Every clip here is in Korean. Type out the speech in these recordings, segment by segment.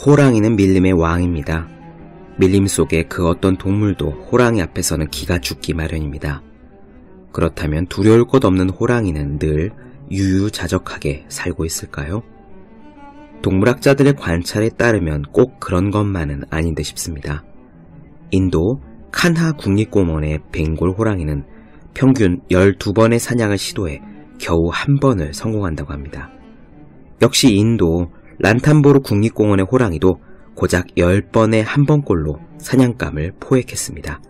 호랑이는 밀림의 왕입니다. 밀림 속의 그 어떤 동물도 호랑이 앞에서는 기가 죽기 마련입니다. 그렇다면 두려울 것 없는 호랑이는 늘 유유자적하게 살고 있을까요? 동물학자들의 관찰에 따르면 꼭 그런 것만은 아닌 듯 싶습니다. 인도 칸하 국립공원의 벵골 호랑이는 평균 12번의 사냥을 시도해 겨우 1번을 성공한다고 합니다. 역시 인도 란탐보르 국립공원의 호랑이도 고작 10번의 1번꼴로 사냥감을 포획했습니다.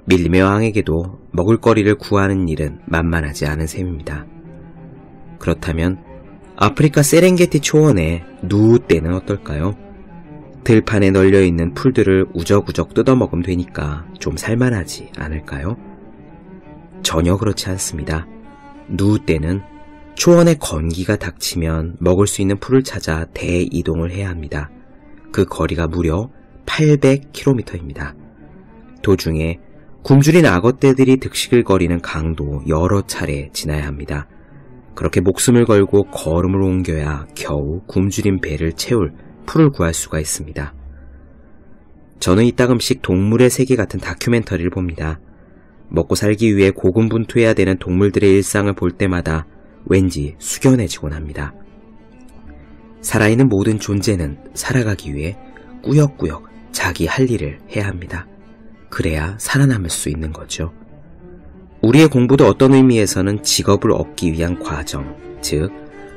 밀림의 왕에게도 먹을거리를 구하는 일은 만만하지 않은 셈입니다. 그렇다면 아프리카 세렝게티 초원의 누우떼는 어떨까요? 들판에 널려있는 풀들을 우적우적 뜯어먹으면 되니까 좀 살만하지 않을까요? 전혀 그렇지 않습니다. 누우떼는 초원에 건기가 닥치면 먹을 수 있는 풀을 찾아 대이동을 해야 합니다. 그 거리가 무려 800km입니다. 도중에 굶주린 악어떼들이 득실거리는 강도 여러 차례 지나야 합니다. 그렇게 목숨을 걸고 걸음을 옮겨야 겨우 굶주린 배를 채울 풀을 구할 수가 있습니다. 저는 이따금씩 동물의 세계 같은 다큐멘터리를 봅니다. 먹고 살기 위해 고군분투해야 되는 동물들의 일상을 볼 때마다 왠지 숙연해지곤 합니다. 살아있는 모든 존재는 살아가기 위해 꾸역꾸역 자기 할 일을 해야 합니다. 그래야 살아남을 수 있는 거죠. 우리의 공부도 어떤 의미에서는 직업을 얻기 위한 과정, 즉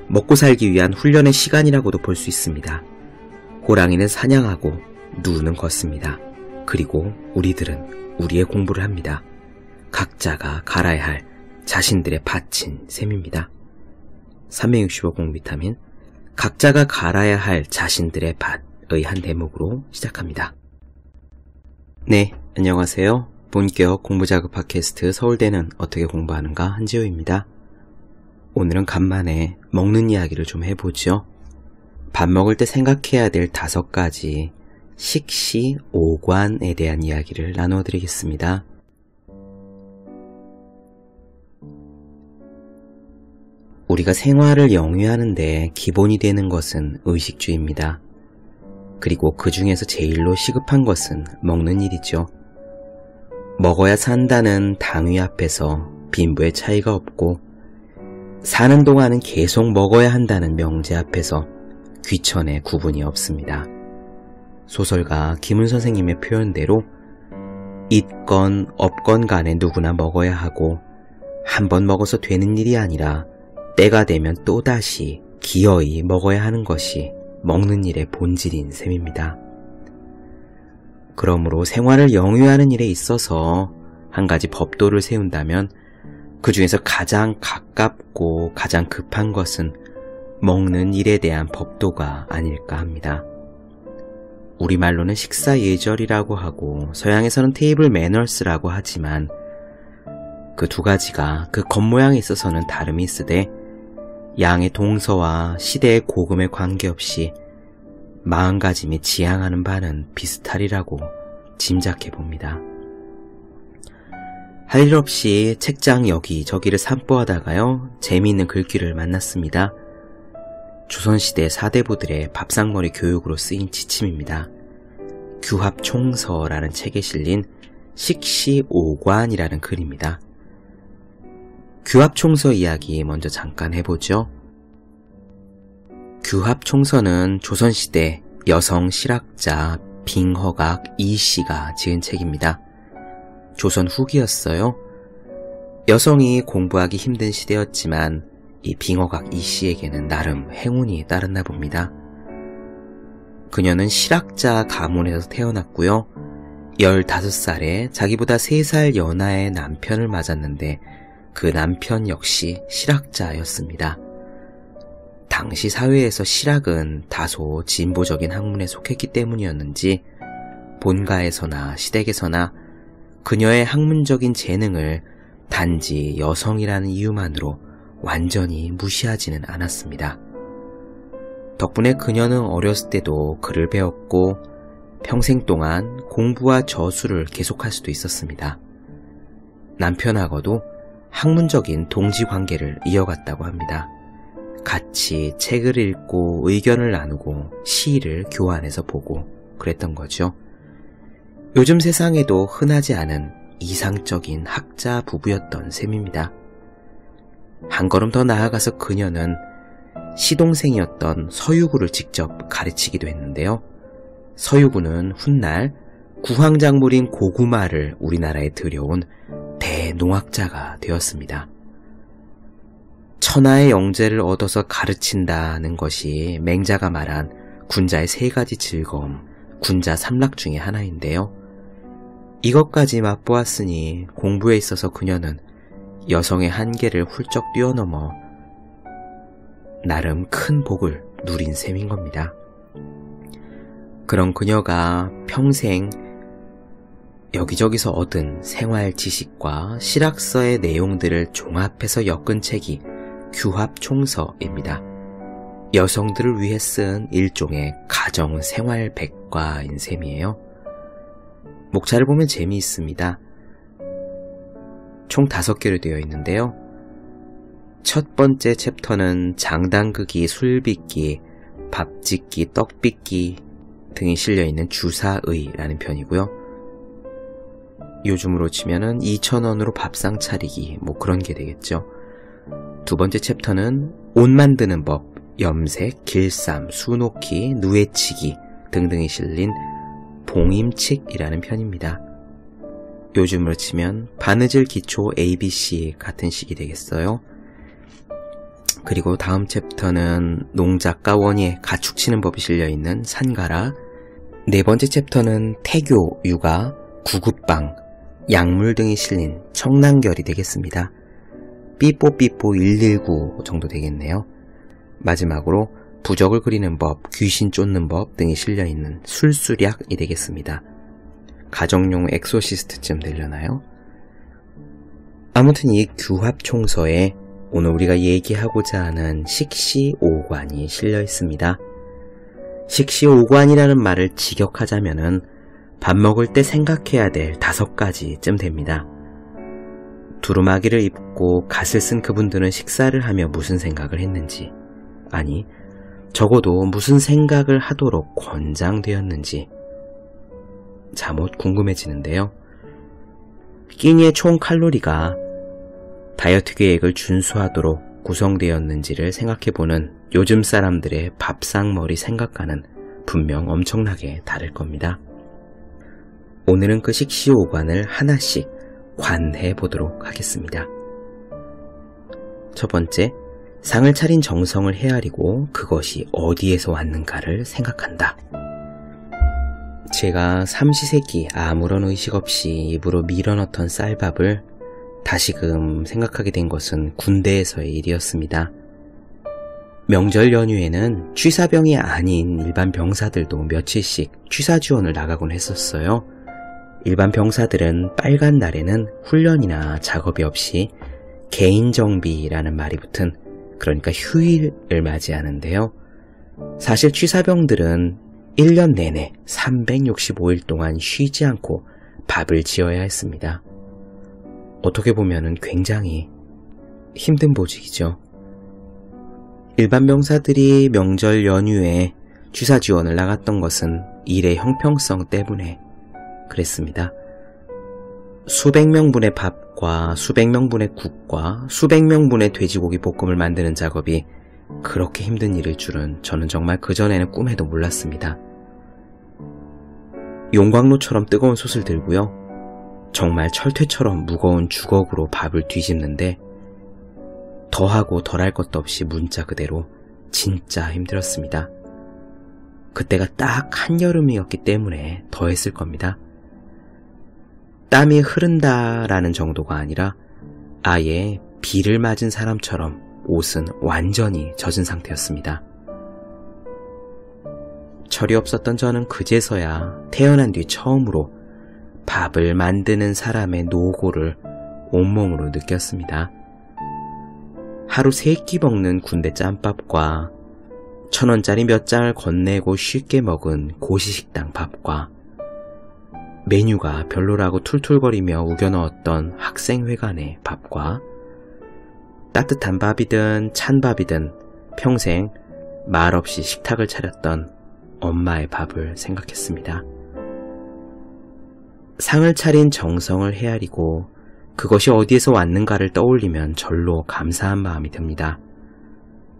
먹고 살기 위한 훈련의 시간이라고도 볼 수 있습니다. 호랑이는 사냥하고 누우는 걷습니다. 그리고 우리들은 우리의 공부를 합니다. 각자가 갈아야 할 자신들의 밭인 셈입니다. 365공 비타민, 각자가 갈아야 할 자신들의 밭의 한 대목으로 시작합니다. 네, 안녕하세요. 본격 공부자극 팟캐스트 서울대는 어떻게 공부하는가 한지호입니다. 오늘은 간만에 먹는 이야기를 좀 해보죠. 밥 먹을 때 생각해야 될 5가지 식시오관에 대한 이야기를 나눠드리겠습니다. 우리가 생활을 영위하는데 기본이 되는 것은 의식주입니다. 그리고 그 중에서 제일로 시급한 것은 먹는 일이죠. 먹어야 산다는 당위 앞에서 빈부의 차이가 없고 사는 동안은 계속 먹어야 한다는 명제 앞에서 귀천의 구분이 없습니다. 소설가 김훈 선생님의 표현대로 있건 없건 간에 누구나 먹어야 하고 한 번 먹어서 되는 일이 아니라 때가 되면 또다시 기어이 먹어야 하는 것이 먹는 일의 본질인 셈입니다. 그러므로 생활을 영위하는 일에 있어서 한 가지 법도를 세운다면 그 중에서 가장 가깝고 가장 급한 것은 먹는 일에 대한 법도가 아닐까 합니다. 우리말로는 식사 예절이라고 하고 서양에서는 테이블 매너스라고 하지만 그 두 가지가 그 겉모양에 있어서는 다름이 있으되 양의 동서와 시대의 고금에 관계없이 마음가짐이 지향하는 바는 비슷하리라고 짐작해 봅니다. 할 일 없이 책장 여기저기를 산보하다가요, 재미있는 글귀를 만났습니다. 조선시대 사대부들의 밥상머리 교육으로 쓰인 지침입니다. 규합총서라는 책에 실린 식시오관이라는 글입니다. 규합총서 이야기 먼저 잠깐 해보죠. 규합총서는 조선시대 여성 실학자 빙허각 이씨가 지은 책입니다. 조선 후기였어요. 여성이 공부하기 힘든 시대였지만 이 빙허각 이씨에게는 나름 행운이 따랐나 봅니다. 그녀는 실학자 가문에서 태어났고요. 15살에 자기보다 3살 연하의 남편을 맞았는데 그 남편 역시 실학자였습니다. 당시 사회에서 실학은 다소 진보적인 학문에 속했기 때문이었는지 본가에서나 시댁에서나 그녀의 학문적인 재능을 단지 여성이라는 이유만으로 완전히 무시하지는 않았습니다. 덕분에 그녀는 어렸을 때도 글을 배웠고 평생 동안 공부와 저술을 계속할 수도 있었습니다. 남편하고도 학문적인 동지관계를 이어갔다고 합니다. 같이 책을 읽고 의견을 나누고 시를 교환해서 보고 그랬던 거죠. 요즘 세상에도 흔하지 않은 이상적인 학자 부부였던 셈입니다. 한 걸음 더 나아가서 그녀는 시동생이었던 서유구를 직접 가르치기도 했는데요. 서유구는 훗날 구황작물인 고구마를 우리나라에 들여온 대농학자가 되었습니다. 천하의 영재를 얻어서 가르친다는 것이 맹자가 말한 군자의 3가지 즐거움, 군자 3락 중에 하나인데요. 이것까지 맛보았으니 공부에 있어서 그녀는 여성의 한계를 훌쩍 뛰어넘어 나름 큰 복을 누린 셈인 겁니다. 그런 그녀가 평생 여기저기서 얻은 생활 지식과 실학서의 내용들을 종합해서 엮은 책이 규합총서입니다. 여성들을 위해 쓴 일종의 가정생활 백과인 셈이에요. 목차를 보면 재미있습니다. 총 5개로 되어 있는데요. 첫 번째 챕터는 장단극기, 술빚기, 밥짓기, 떡빚기 등이 실려있는 주사의라는 편이고요. 요즘으로 치면은 2,000원으로 밥상 차리기 뭐 그런 게 되겠죠. 두 번째 챕터는 옷 만드는 법, 염색, 길쌈, 수놓기, 누에치기 등등이 실린 봉임칙이라는 편입니다. 요즘으로 치면 바느질 기초 ABC 같은 식이 되겠어요. 그리고 다음 챕터는 농작가 원예 가축 치는 법이 실려있는 산가라, 네 번째 챕터는 태교, 육아, 구급방, 약물 등이 실린 청랑결이 되겠습니다. 삐뽀삐뽀 119 정도 되겠네요. 마지막으로 부적을 그리는 법, 귀신 쫓는 법 등이 실려있는 술수략이 되겠습니다. 가정용 엑소시스트쯤 되려나요? 아무튼 이 규합총서에 오늘 우리가 얘기하고자 하는 식시오관이 실려 있습니다. 식시오관이라는 말을 직역하자면은 밥 먹을 때 생각해야 될 5가지쯤 됩니다. 두루마기를 입고 갓을 쓴 그분들은 식사를 하며 무슨 생각을 했는지, 아니 적어도 무슨 생각을 하도록 권장되었는지 잠옷 궁금해지는데요. 끼니의 총 칼로리가 다이어트 계획을 준수하도록 구성되었는지를 생각해보는 요즘 사람들의 밥상머리 생각과는 분명 엄청나게 다를 겁니다. 오늘은 그 식시오관을 하나씩 관해보도록 하겠습니다. 첫 번째, 상을 차린 정성을 헤아리고 그것이 어디에서 왔는가를 생각한다. 제가 삼시세끼 아무런 의식 없이 입으로 밀어넣던 쌀밥을 다시금 생각하게 된 것은 군대에서의 일이었습니다. 명절 연휴에는 취사병이 아닌 일반 병사들도 며칠씩 취사 지원을 나가곤 했었어요. 일반 병사들은 빨간 날에는 훈련이나 작업이 없이 개인정비라는 말이 붙은, 그러니까 휴일을 맞이하는데요. 사실 취사병들은 1년 내내 365일 동안 쉬지 않고 밥을 지어야 했습니다. 어떻게 보면 굉장히 힘든 보직이죠. 일반 병사들이 명절 연휴에 취사 지원을 나갔던 것은 일의 형평성 때문에 그랬습니다. 수백 명분의 밥과 수백 명분의 국과 수백 명분의 돼지고기 볶음을 만드는 작업이 그렇게 힘든 일일 줄은 저는 정말 그전에는 꿈에도 몰랐습니다. 용광로처럼 뜨거운 솥을 들고요. 정말 철퇴처럼 무거운 주걱으로 밥을 뒤집는데 더하고 덜할 것도 없이 문자 그대로 진짜 힘들었습니다. 그때가 딱 한여름이었기 때문에 더 했을 겁니다. 땀이 흐른다라는 정도가 아니라 아예 비를 맞은 사람처럼 옷은 완전히 젖은 상태였습니다. 철이 없었던 저는 그제서야 태어난 뒤 처음으로 밥을 만드는 사람의 노고를 온몸으로 느꼈습니다. 하루 3끼 먹는 군대 짬밥과 1,000원짜리 몇 장을 건네고 쉽게 먹은 고시식당 밥과 메뉴가 별로라고 툴툴거리며 우겨넣었던 학생회관의 밥과 따뜻한 밥이든 찬 밥이든 평생 말없이 식탁을 차렸던 엄마의 밥을 생각했습니다. 상을 차린 정성을 헤아리고 그것이 어디에서 왔는가를 떠올리면 절로 감사한 마음이 듭니다.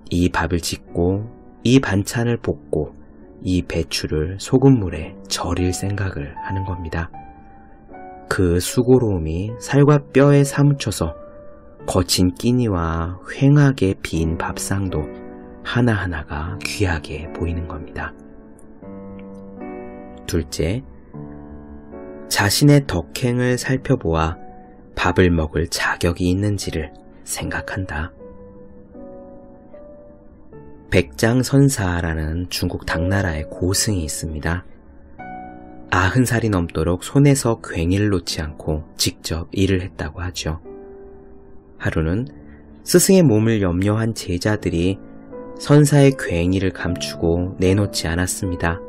이 밥을 짓고 이 반찬을 볶고 이 배추를 소금물에 절일 생각을 하는 겁니다. 그 수고로움이 살과 뼈에 사무쳐서 거친 끼니와 휑하게 빈 밥상도 하나하나가 귀하게 보이는 겁니다. 둘째, 자신의 덕행을 살펴보아 밥을 먹을 자격이 있는지를 생각한다. 백장선사라는 중국 당나라의 고승이 있습니다. 90살이 넘도록 손에서 괭이를 놓지 않고 직접 일을 했다고 하죠. 하루는 스승의 몸을 염려한 제자들이 선사의 괭이를 감추고 내놓지 않았습니다.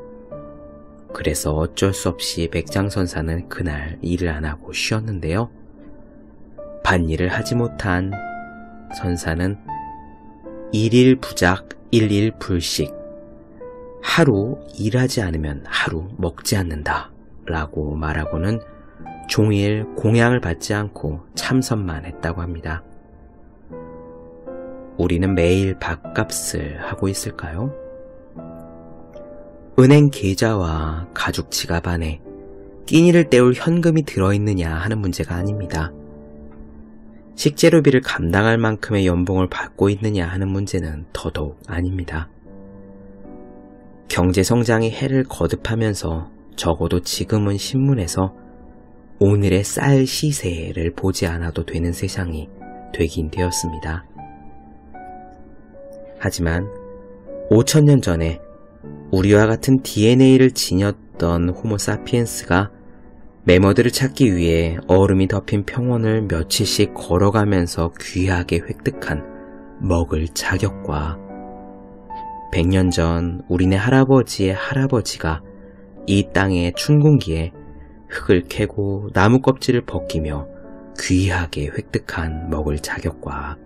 그래서 어쩔 수 없이 백장선사는 그날 일을 안 하고 쉬었는데요. 밭일을 하지 못한 선사는 일일부작 일일불식, 하루 일하지 않으면 하루 먹지 않는다 라고 말하고는 종일 공양을 받지 않고 참선만 했다고 합니다. 우리는 매일 밥값을 하고 있을까요? 은행 계좌와 가죽 지갑 안에 끼니를 때울 현금이 들어있느냐 하는 문제가 아닙니다. 식재료비를 감당할 만큼의 연봉을 받고 있느냐 하는 문제는 더더욱 아닙니다. 경제성장이 해를 거듭하면서 적어도 지금은 신문에서 오늘의 쌀 시세를 보지 않아도 되는 세상이 되긴 되었습니다. 하지만 5000년 전에 우리와 같은 DNA를 지녔던 호모사피엔스가 매머드를 찾기 위해 얼음이 덮인 평원을 며칠씩 걸어가면서 귀하게 획득한 먹을 자격과 100년 전 우리네 할아버지의 할아버지가 이 땅의 춘궁기에 흙을 캐고 나무 껍질을 벗기며 귀하게 획득한 먹을 자격과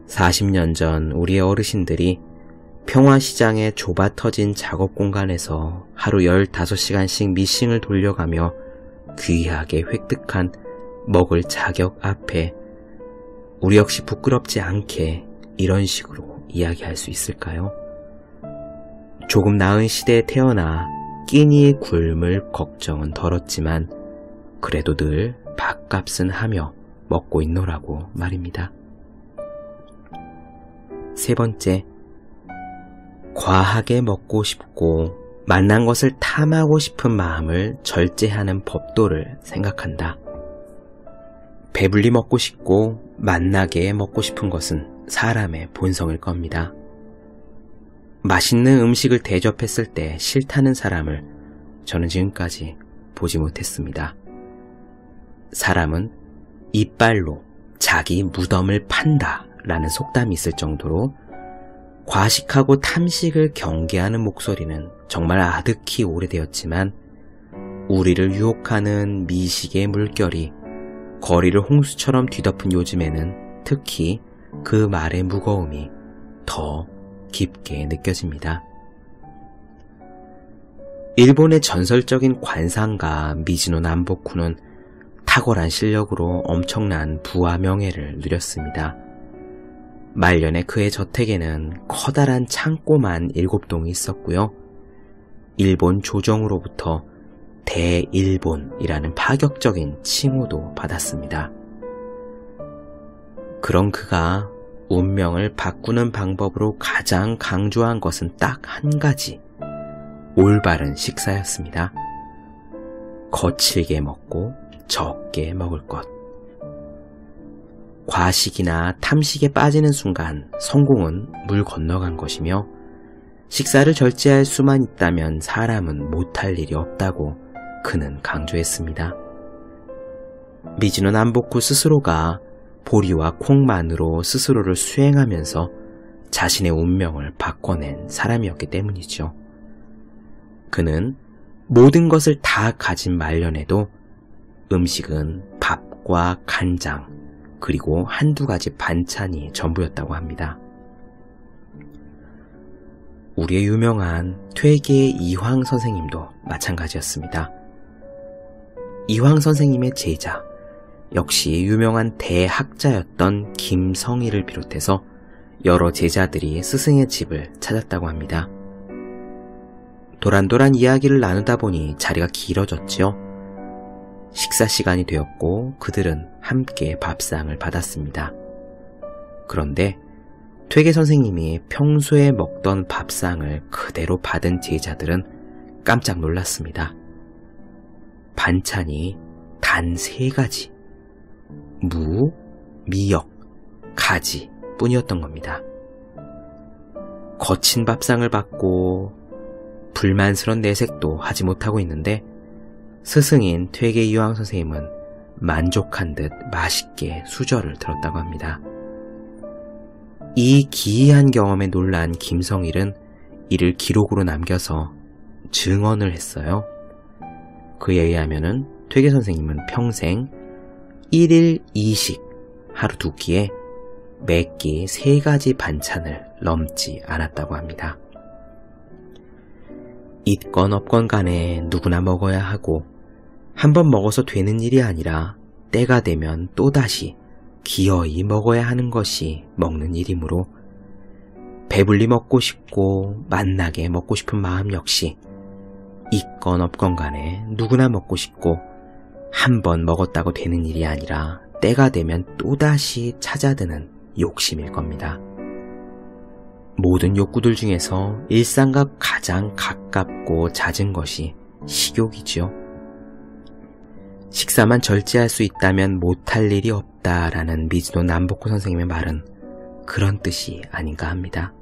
40년 전 우리의 어르신들이 평화시장의 좁아 터진 작업 공간에서 하루 15시간씩 미싱을 돌려가며 귀하게 획득한 먹을 자격 앞에 우리 역시 부끄럽지 않게 이런 식으로 이야기할 수 있을까요? 조금 나은 시대에 태어나 끼니의 굶을 걱정은 덜었지만 그래도 늘 밥값은 하며 먹고 있노라고 말입니다. 세 번째, 과하게 먹고 싶고 만난 것을 탐하고 싶은 마음을 절제하는 법도를 생각한다. 배불리 먹고 싶고 맛나게 먹고 싶은 것은 사람의 본성일 겁니다. 맛있는 음식을 대접했을 때 싫다는 사람을 저는 지금까지 보지 못했습니다. 사람은 이빨로 자기 무덤을 판다 라는 속담이 있을 정도로 과식하고 탐식을 경계하는 목소리는 정말 아득히 오래되었지만 우리를 유혹하는 미식의 물결이 거리를 홍수처럼 뒤덮은 요즘에는 특히 그 말의 무거움이 더 깊게 느껴집니다. 일본의 전설적인 관상가 미즈노 남보쿠는 탁월한 실력으로 엄청난 부와 명예를 누렸습니다. 말년에 그의 저택에는 커다란 창고만 7동이 있었고요. 일본 조정으로부터 대일본이라는 파격적인 칭호도 받았습니다. 그런 그가 운명을 바꾸는 방법으로 가장 강조한 것은 딱 한 가지, 올바른 식사였습니다. 거칠게 먹고 적게 먹을 것. 과식이나 탐식에 빠지는 순간 성공은 물 건너간 것이며 식사를 절제할 수만 있다면 사람은 못할 일이 없다고 그는 강조했습니다. 미즈노 남보쿠 스스로가 보리와 콩만으로 스스로를 수행하면서 자신의 운명을 바꿔낸 사람이었기 때문이죠. 그는 모든 것을 다 가진 말년에도 음식은 밥과 간장, 그리고 한두 가지 반찬이 전부였다고 합니다. 우리의 유명한 퇴계의 이황 선생님도 마찬가지였습니다. 이황 선생님의 제자, 역시 유명한 대학자였던 김성희를 비롯해서 여러 제자들이 스승의 집을 찾았다고 합니다. 도란도란 이야기를 나누다 보니 자리가 길어졌지요. 식사 시간이 되었고 그들은 함께 밥상을 받았습니다. 그런데 퇴계 선생님이 평소에 먹던 밥상을 그대로 받은 제자들은 깜짝 놀랐습니다. 반찬이 단 3가지, 무, 미역, 가지 뿐이었던 겁니다. 거친 밥상을 받고 불만스런 내색도 하지 못하고 있는데 스승인 퇴계 이황 선생님은 만족한 듯 맛있게 수저를 들었다고 합니다. 이 기이한 경험에 놀란 김성일은 이를 기록으로 남겨서 증언을 했어요. 그에 의하면은 퇴계 선생님은 평생 1일 2식 하루 2끼에 매끼 3가지 반찬을 넘지 않았다고 합니다. 있건 없건 간에 누구나 먹어야 하고 한번 먹어서 되는 일이 아니라 때가 되면 또다시 기어이 먹어야 하는 것이 먹는 일이므로 배불리 먹고 싶고 맛나게 먹고 싶은 마음 역시 있건 없건 간에 누구나 먹고 싶고 한번 먹었다고 되는 일이 아니라 때가 되면 또다시 찾아드는 욕심일 겁니다. 모든 욕구들 중에서 일상과 가장 가깝고 잦은 것이 식욕이죠. 식사만 절제할 수 있다면 못할 일이 없다라는 미즈노 남보코 선생님의 말은 그런 뜻이 아닌가 합니다.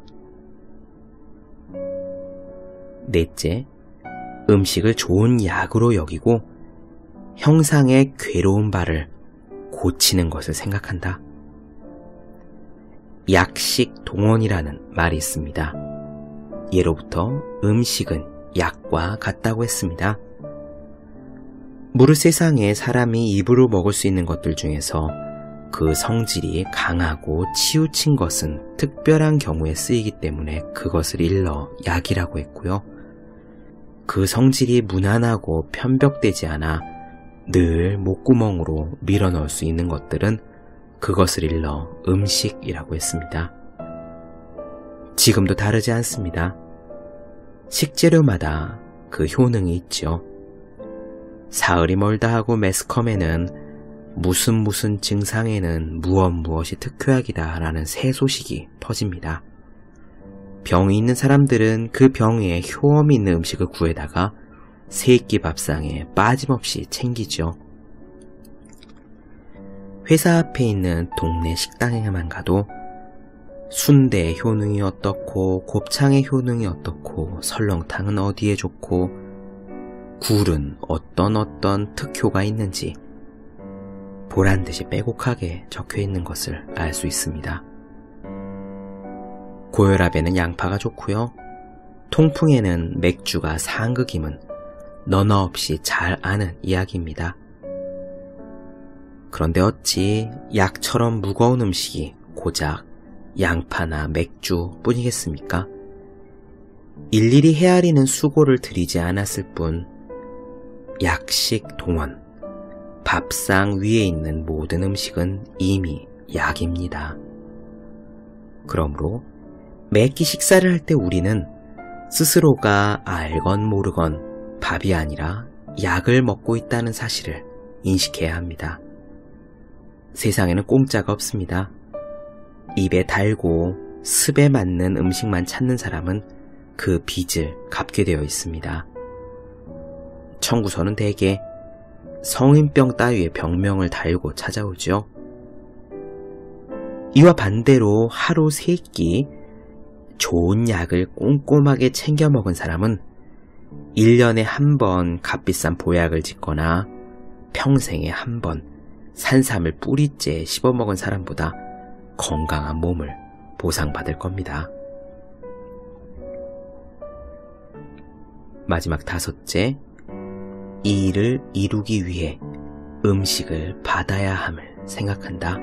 넷째, 음식을 좋은 약으로 여기고 형상의 괴로운 바를 고치는 것을 생각한다. 약식 동원이라는 말이 있습니다. 예로부터 음식은 약과 같다고 했습니다. 무릇 세상에 사람이 입으로 먹을 수 있는 것들 중에서 그 성질이 강하고 치우친 것은 특별한 경우에 쓰이기 때문에 그것을 일러 약이라고 했고요. 그 성질이 무난하고 편벽되지 않아 늘 목구멍으로 밀어넣을 수 있는 것들은 그것을 일러 음식이라고 했습니다. 지금도 다르지 않습니다. 식재료마다 그 효능이 있죠. 사흘이 멀다 하고 매스컴에는 무슨 증상에는 무엇이 특효약이다 라는 새 소식이 퍼집니다. 병이 있는 사람들은 그 병에 효험이 있는 음식을 구해다가 3끼 밥상에 빠짐없이 챙기죠. 회사 앞에 있는 동네 식당에만 가도 순대의 효능이 어떻고 곱창의 효능이 어떻고 설렁탕은 어디에 좋고 굴은 어떤 특효가 있는지 보란듯이 빼곡하게 적혀있는 것을 알 수 있습니다. 고혈압에는 양파가 좋고요. 통풍에는 맥주가 상극임은 너나 없이 잘 아는 이야기입니다. 그런데 어찌 약처럼 무거운 음식이 고작 양파나 맥주 뿐이겠습니까? 일일이 헤아리는 수고를 들이지 않았을 뿐 약식 동원, 밥상 위에 있는 모든 음식은 이미 약입니다. 그러므로 매끼 식사를 할 때 우리는 스스로가 알건 모르건 밥이 아니라 약을 먹고 있다는 사실을 인식해야 합니다. 세상에는 공짜가 없습니다. 입에 달고 습에 맞는 음식만 찾는 사람은 그 빚을 갚게 되어 있습니다. 청구서는 대개 성인병 따위의 병명을 달고 찾아오죠. 이와 반대로 하루 3끼 좋은 약을 꼼꼼하게 챙겨 먹은 사람은 1년에 한 번 값비싼 보약을 짓거나 평생에 한 번 산삼을 뿌리째 씹어먹은 사람보다 건강한 몸을 보상받을 겁니다. 마지막 5째, 이 일을 이루기 위해 음식을 받아야 함을 생각한다.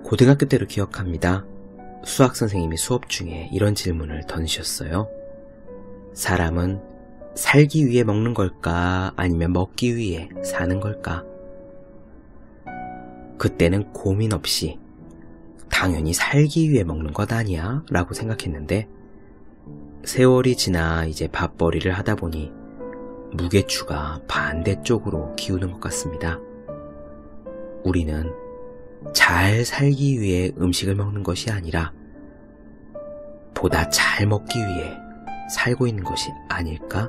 고등학교 때로 기억합니다. 수학 선생님이 수업 중에 이런 질문을 던지셨어요. 사람은 살기 위해 먹는 걸까? 아니면 먹기 위해 사는 걸까? 그때는 고민 없이 당연히 살기 위해 먹는 것 아니야? 라고 생각했는데 세월이 지나 이제 밥벌이를 하다 보니 무게추가 반대쪽으로 기우는 것 같습니다. 우리는 잘 살기 위해 음식을 먹는 것이 아니라 보다 잘 먹기 위해 살고 있는 것이 아닐까?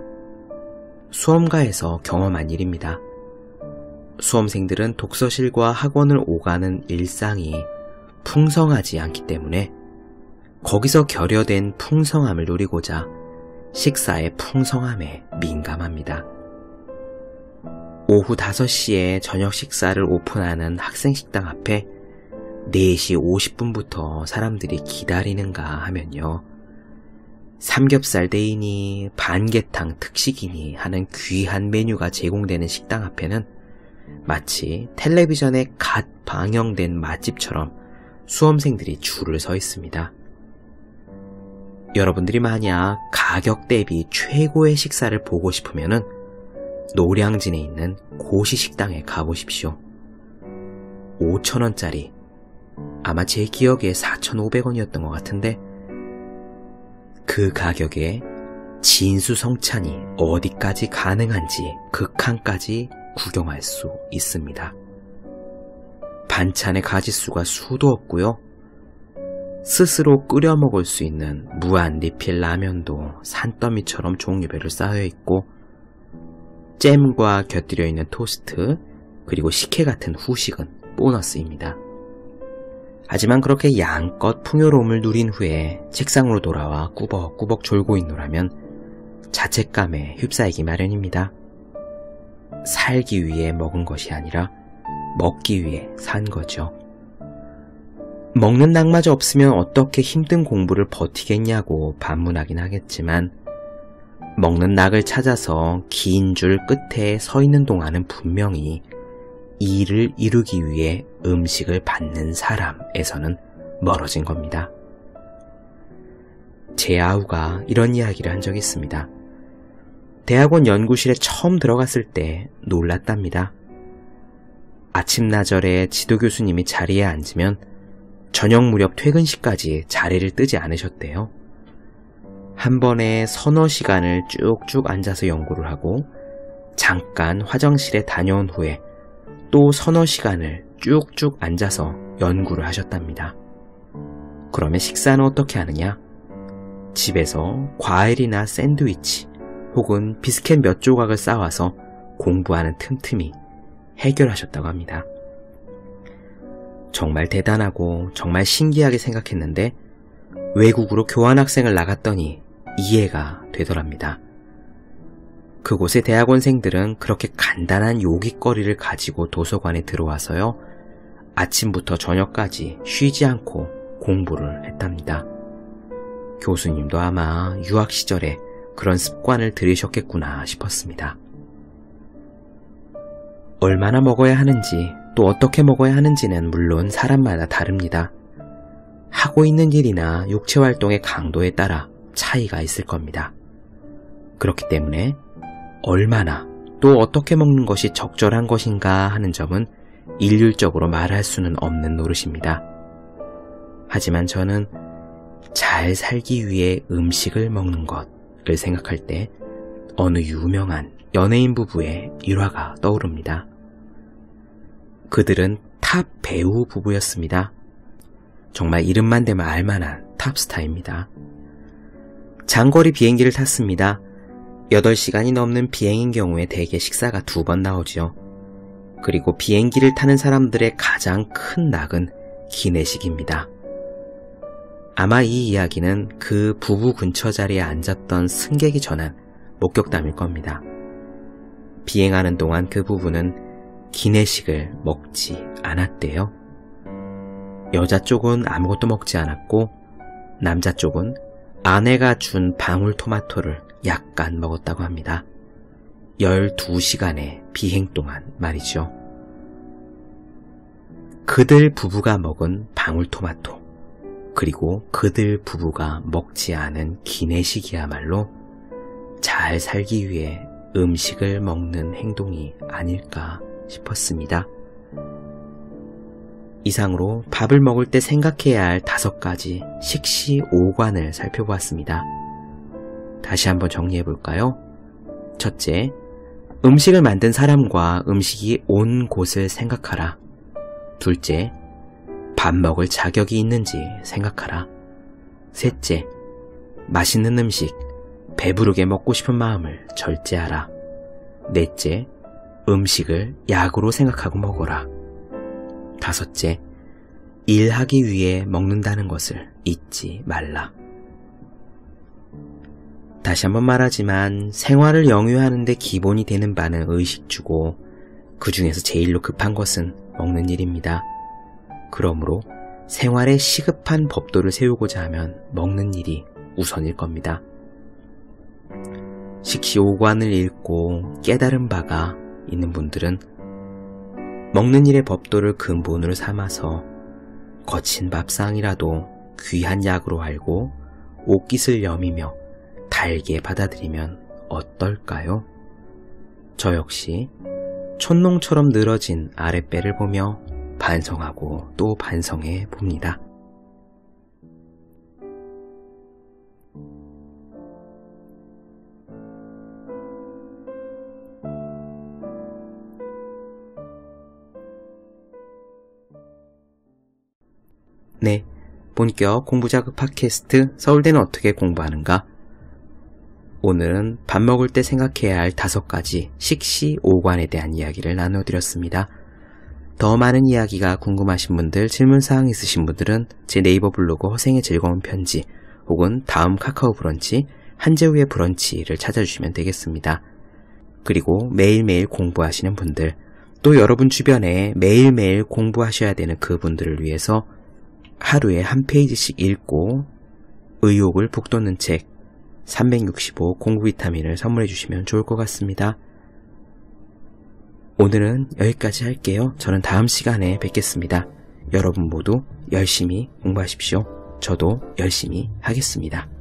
수험가에서 경험한 일입니다. 수험생들은 독서실과 학원을 오가는 일상이 풍성하지 않기 때문에 거기서 결여된 풍성함을 노리고자 식사의 풍성함에 민감합니다. 오후 5시에 저녁 식사를 오픈하는 학생식당 앞에 4시 50분부터 사람들이 기다리는가 하면요. 삼겹살 대이니 반개탕 특식이니 하는 귀한 메뉴가 제공되는 식당 앞에는 마치 텔레비전에 갓 방영된 맛집처럼 수험생들이 줄을 서 있습니다. 여러분들이 만약 가격 대비 최고의 식사를 보고 싶으면은 노량진에 있는 고시식당에 가보십시오. 5,000원짜리, 아마 제 기억에 4,500원이었던 것 같은데 그 가격에 진수성찬이 어디까지 가능한지 극한까지 구경할 수 있습니다. 반찬의 가짓수가 수도 없고요. 스스로 끓여 먹을 수 있는 무한 리필 라면도 산더미처럼 종류별로 쌓여 있고 잼과 곁들여 있는 토스트 그리고 식혜 같은 후식은 보너스입니다. 하지만 그렇게 양껏 풍요로움을 누린 후에 책상으로 돌아와 꾸벅꾸벅 졸고 있노라면 자책감에 휩싸이기 마련입니다. 살기 위해 먹은 것이 아니라 먹기 위해 산 거죠. 먹는 낙마저 없으면 어떻게 힘든 공부를 버티겠냐고 반문하긴 하겠지만 먹는 낙을 찾아서 긴 줄 끝에 서 있는 동안은 분명히 이 일을 이루기 위해 음식을 받는 사람에서는 멀어진 겁니다. 제 아우가 이런 이야기를 한 적이 있습니다. 대학원 연구실에 처음 들어갔을 때 놀랐답니다. 아침나절에 지도교수님이 자리에 앉으면 저녁 무렵 퇴근 시까지 자리를 뜨지 않으셨대요. 한 번에 서너 시간을 쭉쭉 앉아서 연구를 하고 잠깐 화장실에 다녀온 후에 또 서너 시간을 쭉쭉 앉아서 연구를 하셨답니다. 그러면 식사는 어떻게 하느냐? 집에서 과일이나 샌드위치 혹은 비스켓 몇 조각을 싸와서 공부하는 틈틈이 해결하셨다고 합니다. 정말 대단하고 정말 신기하게 생각했는데 외국으로 교환학생을 나갔더니 이해가 되더랍니다. 그곳의 대학원생들은 그렇게 간단한 요깃거리를 가지고 도서관에 들어와서요. 아침부터 저녁까지 쉬지 않고 공부를 했답니다. 교수님도 아마 유학 시절에 그런 습관을 들이셨겠구나 싶었습니다. 얼마나 먹어야 하는지 또 어떻게 먹어야 하는지는 물론 사람마다 다릅니다. 하고 있는 일이나 육체활동의 강도에 따라 차이가 있을 겁니다. 그렇기 때문에 얼마나 또 어떻게 먹는 것이 적절한 것인가 하는 점은 일률적으로 말할 수는 없는 노릇입니다. 하지만 저는 잘 살기 위해 음식을 먹는 것을 생각할 때 어느 유명한 연예인 부부의 일화가 떠오릅니다. 그들은 탑 배우 부부였습니다. 정말 이름만 대면 알만한 탑스타입니다. 장거리 비행기를 탔습니다. 8시간이 넘는 비행인 경우에 대개 식사가 2번 나오죠. 그리고 비행기를 타는 사람들의 가장 큰 낙은 기내식입니다. 아마 이 이야기는 그 부부 근처 자리에 앉았던 승객이 전한 목격담일 겁니다. 비행하는 동안 그 부부는 기내식을 먹지 않았대요. 여자 쪽은 아무것도 먹지 않았고 남자 쪽은 아내가 준 방울토마토를 약간 먹었다고 합니다. 12시간의 비행 동안 말이죠. 그들 부부가 먹은 방울토마토, 그리고 그들 부부가 먹지 않은 기내식이야말로 잘 살기 위해 음식을 먹는 행동이 아닐까 싶었습니다. 이상으로 밥을 먹을 때 생각해야 할 5가지 식시오관을 살펴보았습니다. 다시 한번 정리해볼까요? 첫째, 음식을 만든 사람과 음식이 온 곳을 생각하라. 둘째, 밥 먹을 자격이 있는지 생각하라. 셋째, 맛있는 음식, 배부르게 먹고 싶은 마음을 절제하라. 넷째, 음식을 약으로 생각하고 먹어라. 다섯째, 일하기 위해 먹는다는 것을 잊지 말라. 다시 한번 말하지만 생활을 영위하는 데 기본이 되는 바는 의식주고 그 중에서 제일로 급한 것은 먹는 일입니다. 그러므로 생활에 시급한 법도를 세우고자 하면 먹는 일이 우선일 겁니다. 식시오관을 읽고 깨달은 바가 있는 분들은 먹는 일의 법도를 근본으로 삼아서 거친 밥상이라도 귀한 약으로 알고 옷깃을 여미며 달게 받아들이면 어떨까요? 저 역시 촌농처럼 늘어진 아랫배를 보며 반성하고 또 반성해 봅니다. 네, 본격 공부자극 팟캐스트 서울대는 어떻게 공부하는가? 오늘은 밥 먹을 때 생각해야 할 5가지 식시오관에 대한 이야기를 나눠드렸습니다. 더 많은 이야기가 궁금하신 분들, 질문사항 있으신 분들은 제 네이버 블로그 허생의 즐거운 편지 혹은 다음 카카오 브런치 한재우의 브런치를 찾아주시면 되겠습니다. 그리고 매일매일 공부하시는 분들, 또 여러분 주변에 매일매일 공부하셔야 되는 그분들을 위해서 하루에 한 페이지씩 읽고 의욕을 북돋는 책 365 공부 비타민을 선물해 주시면 좋을 것 같습니다. 오늘은 여기까지 할게요. 저는 다음 시간에 뵙겠습니다. 여러분 모두 열심히 공부하십시오. 저도 열심히 하겠습니다.